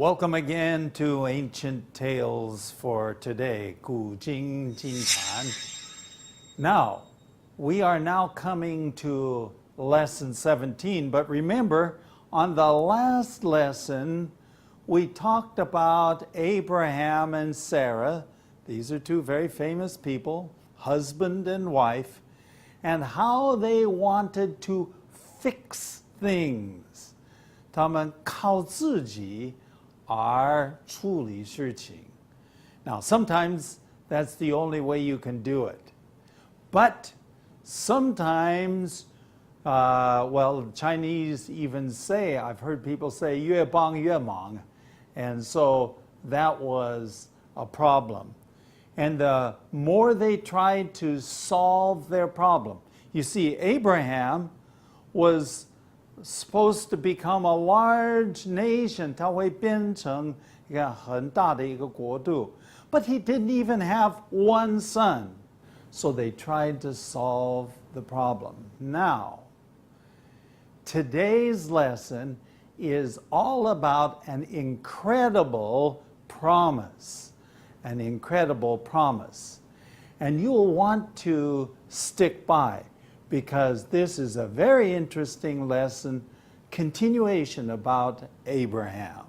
Welcome again to Ancient Tales for today, 古今今谈. Now, we are now coming to lesson 17, but remember, on the last lesson, we talked about Abraham and Sarah. These are two very famous people, husband and wife, and how they wanted to fix things. 他们靠自己而处理事情. Now, sometimes that's the only way you can do it. But sometimes, Chinese even say, I've heard people say, 越帮越忙. And so that was a problem. And the more they tried to solve their problem, you see, Abraham was supposed to become a large nation, 他会变成一个很大的一个国度. But he didn't even have one son. So they tried to solve the problem. Now, today's lesson is all about an incredible promise. An incredible promise. And you'll want to stick by, because this is a very interesting lesson, continuation about Abraham.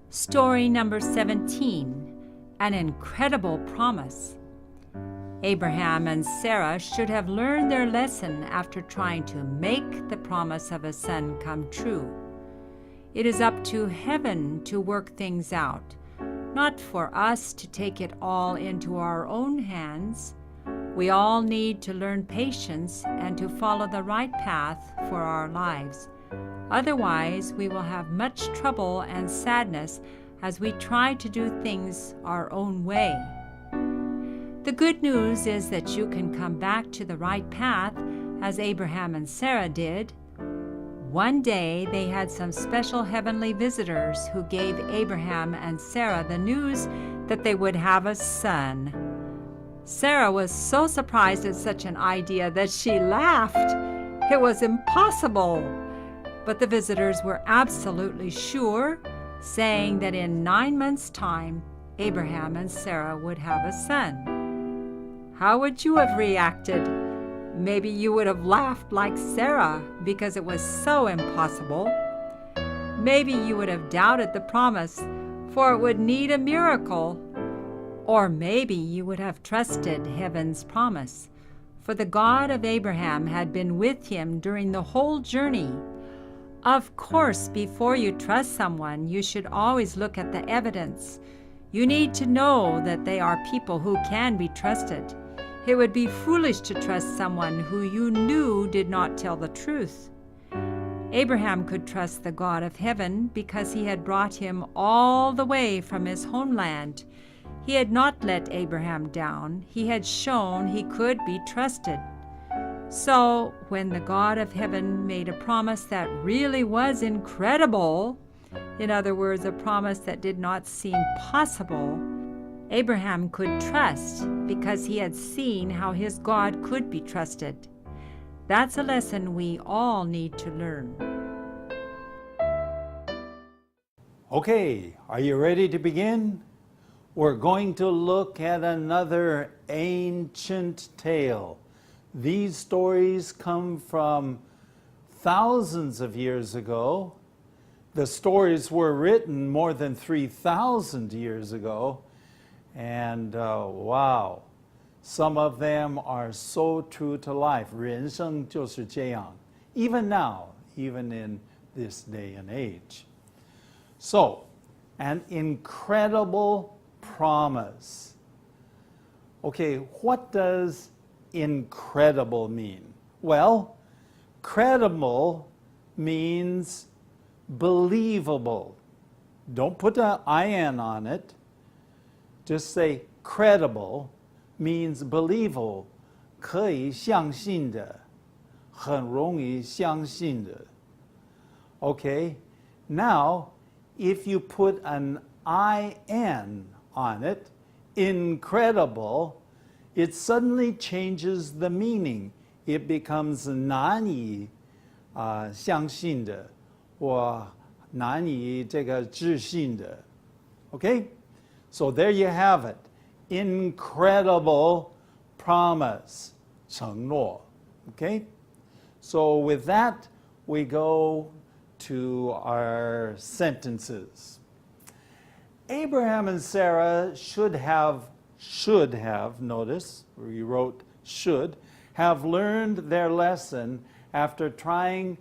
Story number 17, An Incredible Promise. Abraham and Sarah should have learned their lesson after trying to make the promise of a son come true. It is up to heaven to work things out, not for us to take it all into our own hands. We all need to learn patience and to follow the right path for our lives. Otherwise, we will have much trouble and sadness as we try to do things our own way. The good news is that you can come back to the right path as Abraham and Sarah did. One day they had some special heavenly visitors who gave Abraham and Sarah the news that they would have a son. Sarah was so surprised at such an idea that she laughed. It was impossible. But the visitors were absolutely sure, saying that in 9 months' time, Abraham and Sarah would have a son. How would you have reacted? Maybe you would have laughed like Sarah because it was so impossible. Maybe you would have doubted the promise, for it would need a miracle. Or maybe you would have trusted heaven's promise, for the God of Abraham had been with him during the whole journey. Of course, before you trust someone, you should always look at the evidence. You need to know that they are people who can be trusted. It would be foolish to trust someone who you knew did not tell the truth. Abraham could trust the God of heaven because he had brought him all the way from his homeland. He had not let Abraham down. He had shown he could be trusted. So, when the God of heaven made a promise that really was incredible, in other words, a promise that did not seem possible, Abraham could trust because he had seen how his God could be trusted. That's a lesson we all need to learn. Okay, are you ready to begin? We're going to look at another ancient tale. These stories come from thousands of years ago. The stories were written more than 3,000 years ago. And wow, some of them are so true to life. 人生就是这样. Even now, even in this day and age. So, an incredible promise. Okay, what does incredible mean? Well, credible means believable. Don't put an in on it. Just say credible means believable. 可以相信的，很容易相信的. Okay, now if you put an in on it, incredible, it suddenly changes the meaning. It becomes 难以相信的或难以这个置信的。Okay? So there you have it. Incredible promise. 承诺. Okay? So with that, we go to our sentences. Abraham and Sarah should have, notice, we wrote should, have learned their lesson after trying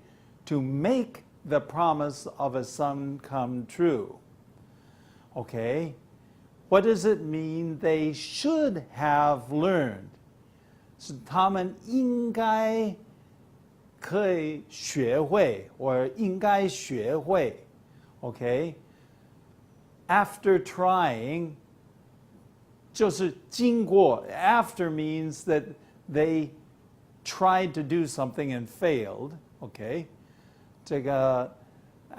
to make the promise of a son come true. Okay, what does it mean they should have learned? 是他们应该可以学会，或应该学会。Okay, after trying, 就是经过。After means that they tried to do something and failed. Okay, 这个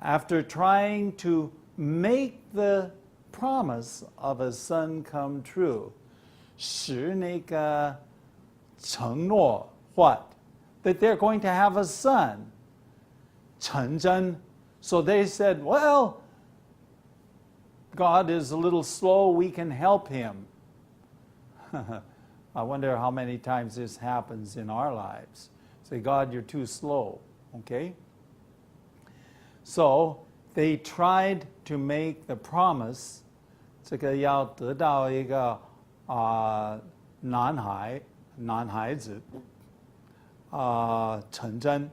after trying to make the promise of a son come true, 使那个承诺 what? That they're going to have a son. 成真. So they said, well, God is a little slow, we can help him. I wonder how many times this happens in our lives. Say, God, you're too slow. Okay? So they tried to make the promise, 这个要得到一个男孩子成真.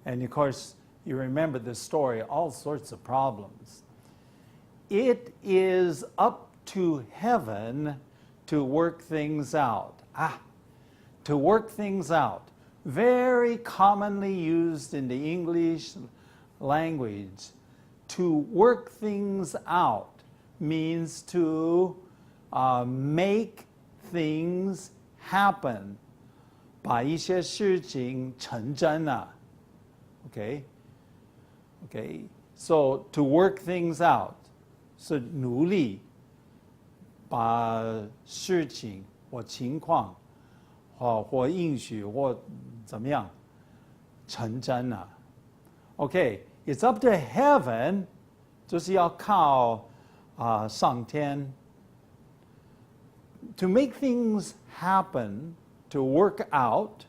And of course, you remember the story, all sorts of problems. It is up to heaven to work things out. To work things out. Very commonly used in the English language. To work things out means to make things happen. 把一些事情成真了。Okay? Okay? So to work things out 是努力把事情或情况或应许或怎么样成真了。Okay, it's up to heaven 就是要靠上天 to make things happen, to work out,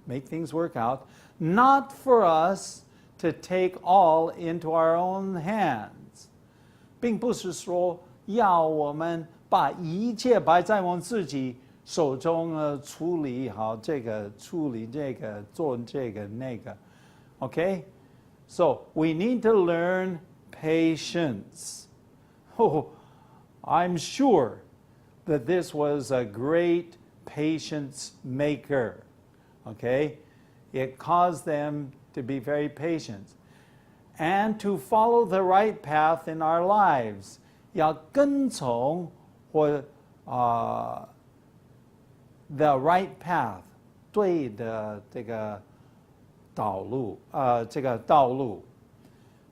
make things work out, not for us to take all into our own hands. 并不是说要我们把一切摆在我们自己手中处理好这个处理这个做这个那个 Okay? So we need to learn patience. Oh, I'm sure that this was a great patience maker. Okay? It caused them to be very patient and to follow the right path in our lives. 要跟从或the right path 对的这个道路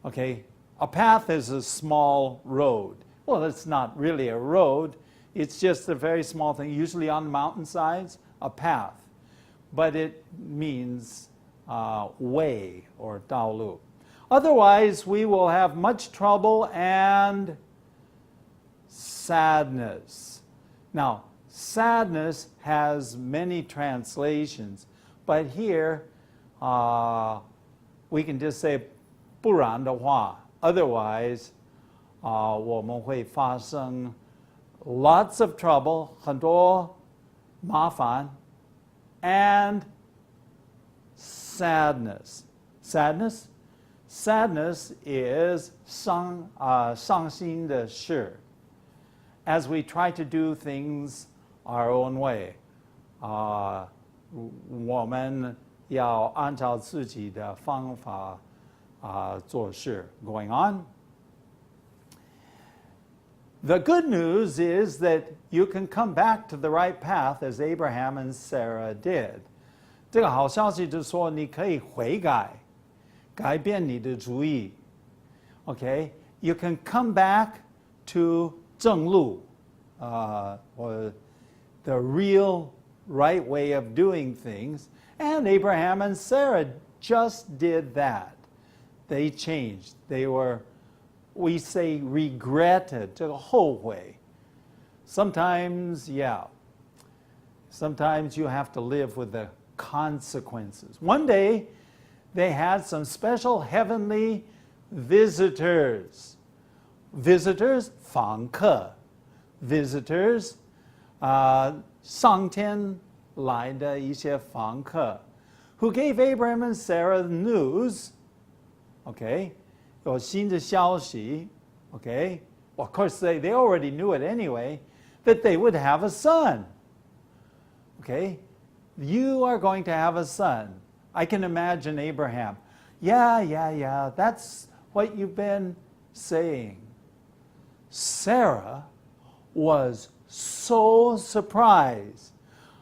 Okay, a path is a small road. Well, it's not really a road. It's just a very small thing, usually on mountainsides, a path. But it means way or 道路. Otherwise, we will have much trouble and sadness. Now, sadness has many translations, but here we can just say 不然的话 otherwise 我们会发生 lots of trouble 很多麻烦 and sadness. Sadness is 伤心的事 as we try to do things our own way. 我们要按照自己的方法做事 going on. The good news is that you can come back to the right path as Abraham and Sarah did. 这个好消息就是说你可以悔改，改变你的主意。Okay? You can come back to 正路 or the real right way of doing things. And Abraham and Sarah just did that. They changed. They were, we say, regretted, 这个后悔. Sometimes, yeah. Sometimes you have to live with the consequences. One day, they had some special heavenly visitors. Visitors, 访客. Visitors, 上天来的一些访客, who gave Abraham and Sarah the news, okay, 有新的消息, okay, well, of course they already knew it anyway, that they would have a son. Okay, you are going to have a son. I can imagine Abraham. Yeah, that's what you've been saying. Sarah was so surprised,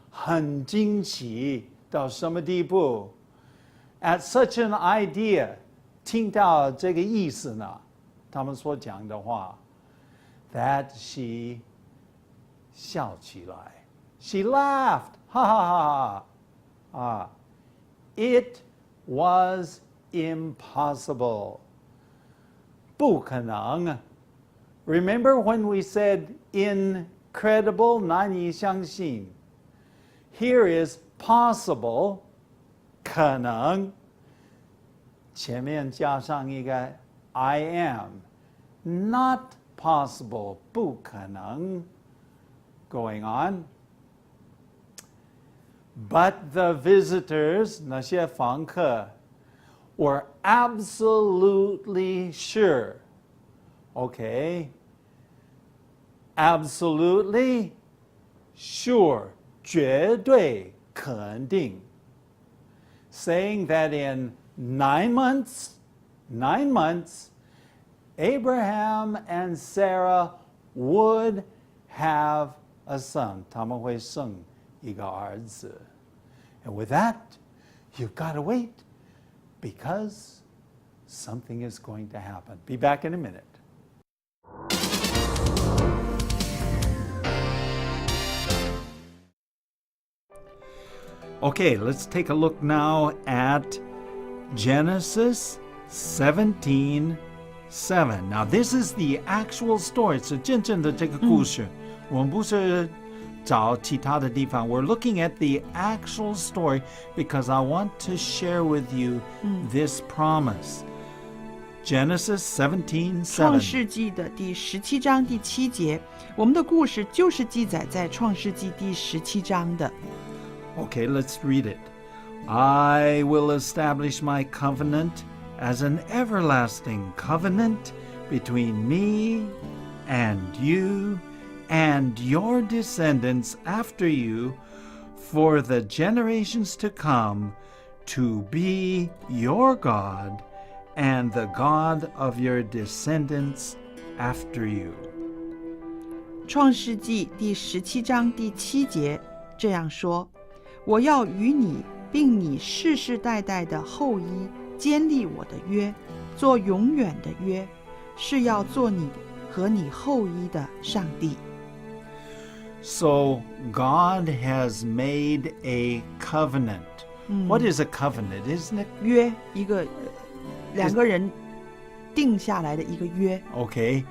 很惊奇到什么地步 at such an idea, 听到这个意思呢，他们所讲的话 that she 笑起来 she laughed, ha ha ha. It was impossible. 不可能. Remember when we said incredible, 难以相信? Here is possible, 可能. 前面加上一个 I am. Not possible, 不可能. Going on. But the visitors, 那些访客, were absolutely sure. Okay? Absolutely sure. 绝对肯定. Saying that in 9 months, Abraham and Sarah would have a son. 他们会生一个儿子. And with that, you've got to wait because something is going to happen. Be back in a minute. Okay, let's take a look now at Genesis 17:7. Now, this is the actual story. 是真正的这个故事。我们不是找其他的地方。We're looking at the actual story because I want to share with you this promise. Genesis 17:7. 创世纪的第17章第7节，我们的故事就是记载在创世纪第17章的。Okay, let's read it. I will establish my covenant as an everlasting covenant between me and you and your descendants after you for the generations to come, to be your God and the God of your descendants after you. 创世纪第17章第7节这样说：我要与你并你世世代代的后裔坚立我的约，做永远的约，是要做你和你后裔的上帝。So God has made a covenant. What is a covenant? Isn't it? 约，一个两个人定下来的一个约。Okay.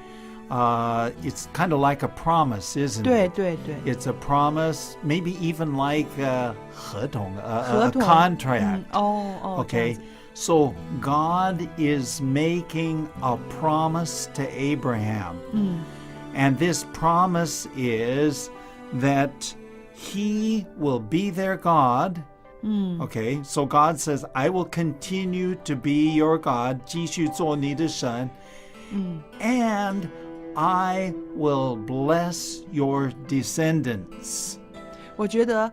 It's kind of like a promise, isn't 对 it? 对对。 It's a promise, maybe even like a 合同, 合 a 同 contract. 这样 Okay. 子 So God is making a promise to Abraham. And this promise is that he will be their God. Okay, so God says, I will continue to be your God, 继续做你的神, and I will bless your descendants. 我觉得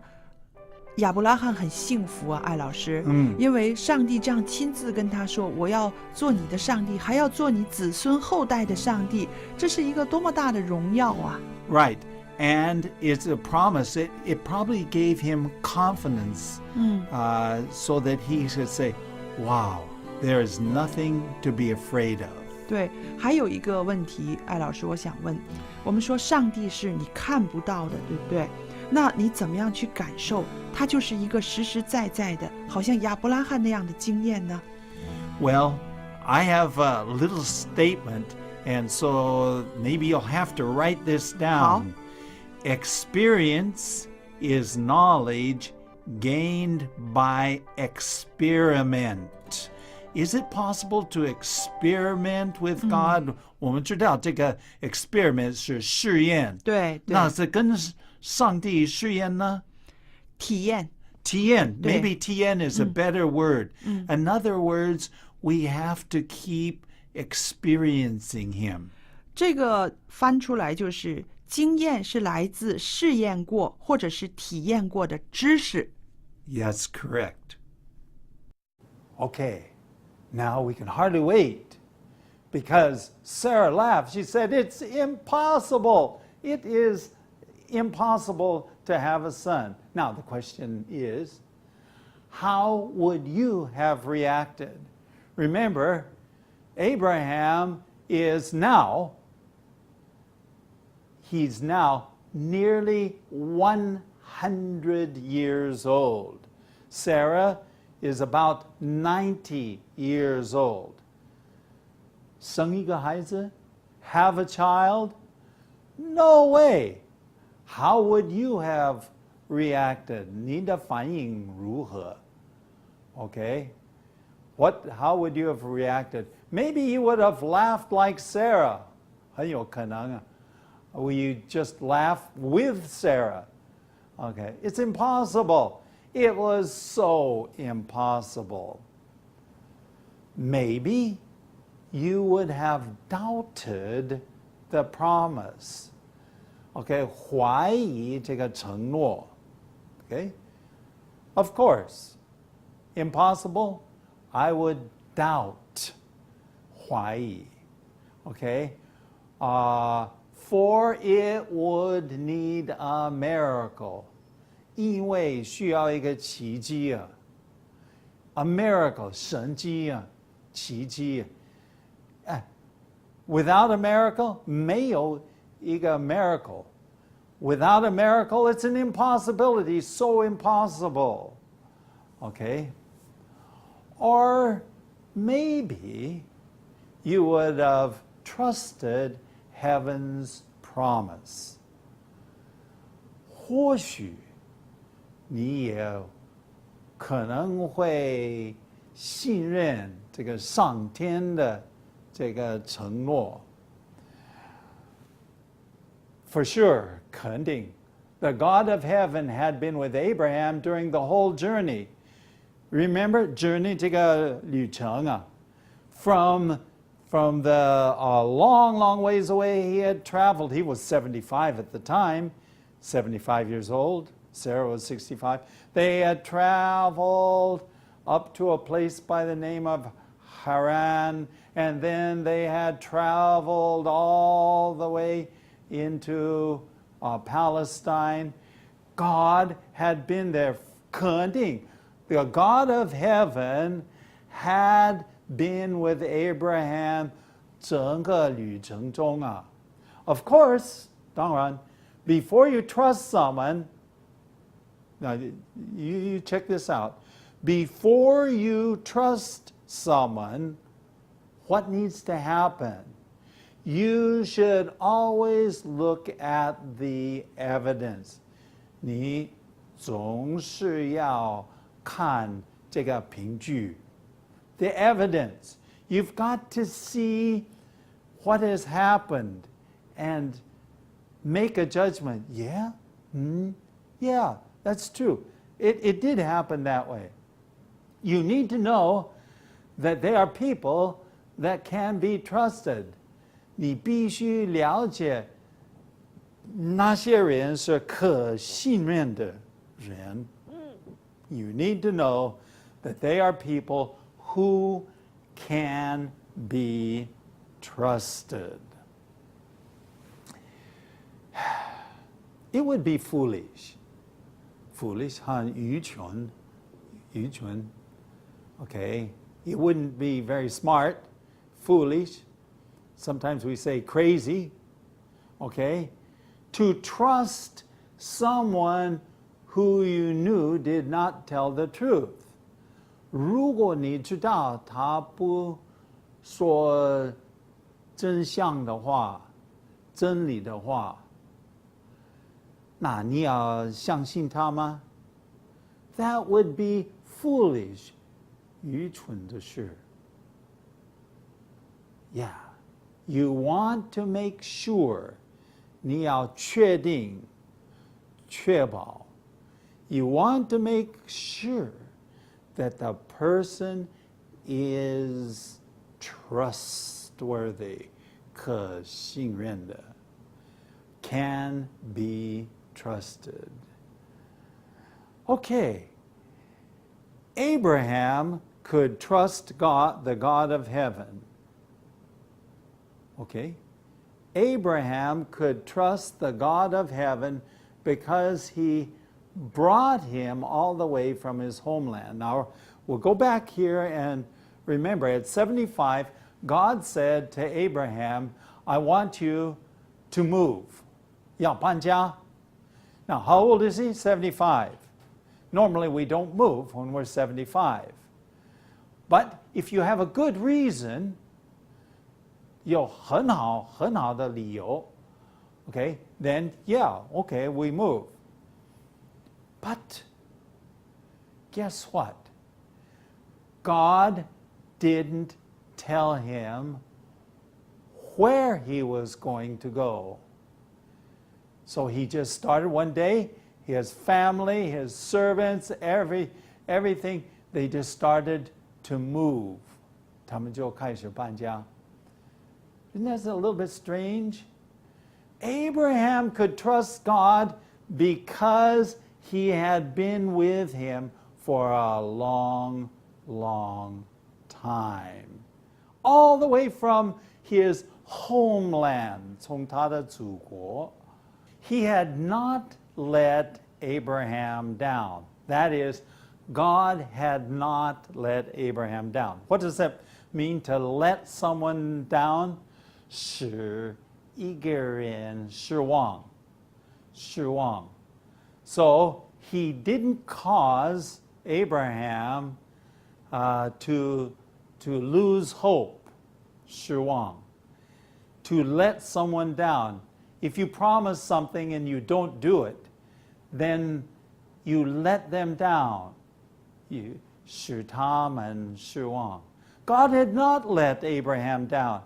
亚伯拉罕很幸福啊，艾老师，因为上帝这样亲自跟他说，我要做你的上帝，还要做你子孙后代的上帝，这是一个多么大的荣耀啊。 Right. And it's a promise. It probably gave him confidence so that he should say, wow, there is nothing to be afraid of. 对，还有一个问题，艾老师，我想问，我们说上帝是你看不到的，对不对？那你怎么样去感受他就是一个实实在在的，好像亚伯拉罕那样的经验呢？ Well, I have a little statement, and so maybe you'll have to write this down. Experience is knowledge gained by experiment. Is it possible to experiment with God? 我们知道这个 experiment 是试验，对对，那是跟上帝试验呢？体验，体验，对。 maybe 体验 is a better word. In other words, we have to keep experiencing him. 这个翻出来就是经验是来自试验过或者是体验过的知识。 Yes, correct. Okay, now we can hardly wait because Sarah laughed. She said, "It's impossible. It is impossible to have a son." Now, the question is, how would you have reacted? Remember, Abraham is now, he's now nearly 100 years old. Sarah is about 90 years old. 生一个孩子, have a child? No way. How would you have reacted? 你的反应如何? Okay? How would you have reacted? Maybe you would have laughed like Sarah. 很有可能啊. Will you just laugh with Sarah? Okay. It's impossible. It was so impossible. Maybe you would have doubted the promise. Okay, 怀疑这个承诺. Okay? Of course. Impossible, I would doubt. 怀疑. Okay? For it would need a miracle. 因为需要一个奇迹啊. A miracle, 神迹啊, 奇迹. Without a miracle, 没有一个 miracle. Without a miracle, it's an impossibility, so impossible. Okay? Or maybe you would have trusted heaven's promise. 或许你也可能会信任这个上天的这个承诺. For sure, 肯定, the God of heaven had been with Abraham during the whole journey. Remember, journey 这个旅程啊, from the long, long ways away he had traveled. He was 75 at the time, 75 years old. Sarah was 65. They had traveled up to a place by the name of Haran, and then they had traveled all the way into Palestine. God had been there. 肯定, the God of heaven had been with Abraham 整个旅程中啊. Of course, 当然, before you trust someone, now you check this out. Before you trust someone, what needs to happen? You should always look at the evidence. 你总是要看这个凭据. The evidence. You've got to see what has happened and make a judgment. Yeah? Yeah, that's true. It did happen that way. You need to know that they are people that can be trusted. 你必须了解那些人是可信任的人. You need to know that they are people who can be trusted. It would be foolish. Foolish, 很愚蠢. Okay? It wouldn't be very smart. Foolish. sometimes we say crazy, okay? To trust someone who you knew did not tell the truth. 如果你知道他不说真相的话，真理的话，那你要相信他吗？ That would be foolish, 愚蠢的事。Yeah, you want to make sure, 你要确定，确保。You want to make sure that the person is trustworthy, 可信任的 can be trusted. Okay, Abraham could trust God, the God of heaven. Okay, Abraham could trust the God of heaven because he brought him all the way from his homeland. Now, we'll go back here and remember, at 75, God said to Abraham, I want you to move. 要搬家. Now, how old is he? 75. Normally, we don't move when we're 75. But if you have a good reason, 有很好的理由, okay, then yeah, okay, we move. But guess what? God didn't tell him where he was going to go. So he just started one day. His family, his servants, everything, they just started to move. 他们就开始搬家. Isn't that a little bit strange? Abraham could trust God because he had been with him for a long, long time. All the way from his homeland, 从他的祖国. He had not let Abraham down. That is, God had not let Abraham down. What does that mean, to let someone down? 使一个人失望. 失望. So he didn't cause Abraham to lose hope. 失望. To let someone down. If you promise something and you don't do it, then you let them down. 使他们失望. God had not let Abraham down.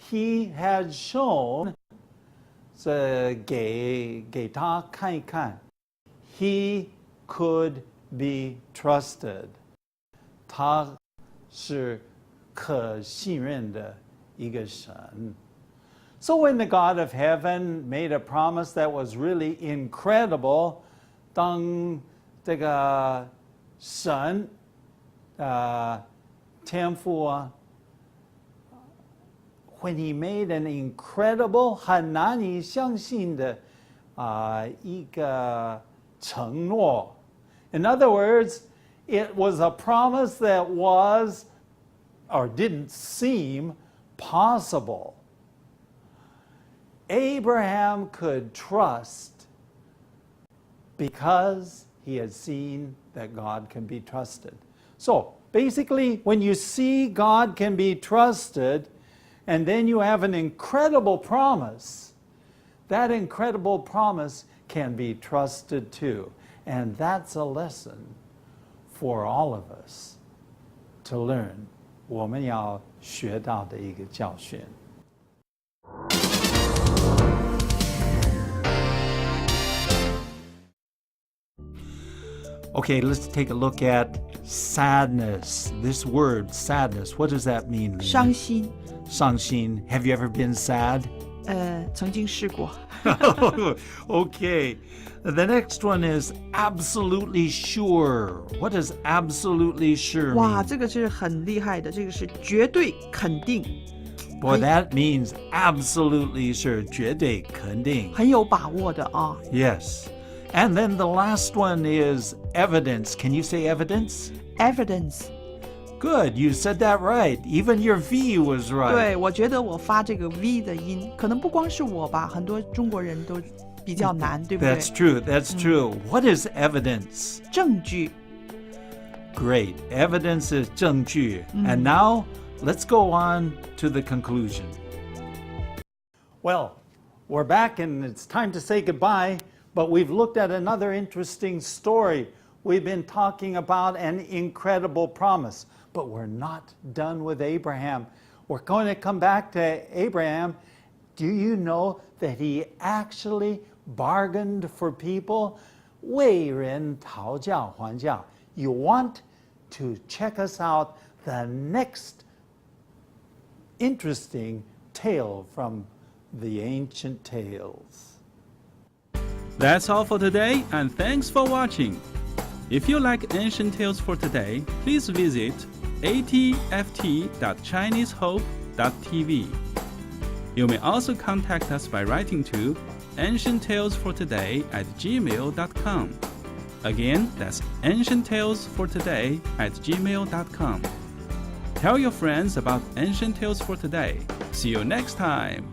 He had shown, 给他看一看, he could be trusted. 他是可信任的一个神. So when the God of heaven made a promise that was really incredible, 当这个神天父啊, when he made an incredible, 很难以相信的一个承诺. In other words, it was a promise that was or didn't seem possible. Abraham could trust because he had seen that God can be trusted. So basically, when you see God can be trusted, and then you have an incredible promise, that incredible promise can be trusted too. And that's a lesson for all of us to learn. 我们要学到的一个教训. Okay, let's take a look at sadness. This word, sadness, what does that mean? 伤心. 伤心. Have you ever been sad? 曾经试过. Okay. The next one is absolutely sure. What does absolutely sure 哇， mean? 这个是很厉害的，这个是绝对肯定， Boy, that means absolutely sure. 绝对肯定. 很有把握的啊。 Yes. And then the last one is evidence. Can you say evidence? Evidence， Good, you said that right. Even your V was right. 对，我觉得我发这个 V 的音，可能不光是我吧，很多中国人都比较难，对不对？ That's true, that's true. What is evidence? 证据。 Great. Evidence is 证据. And now, let's go on to the conclusion. Well, we're back and it's time to say goodbye, but we've looked at another interesting story. We've been talking about an incredible promise, but we're not done with Abraham. We're going to come back to Abraham. Do you know that he actually bargained for people? 为人讨价还价. You want to check us out the next interesting tale from the ancient tales. That's all for today, and thanks for watching. If you like Ancient Tales for Today, please visit atft.chinesehope.tv. You may also contact us by writing to ancienttalesfortoday@gmail.com. Again, that's ancienttalesfortoday@gmail.com. Tell your friends about Ancient Tales for Today. See you next time.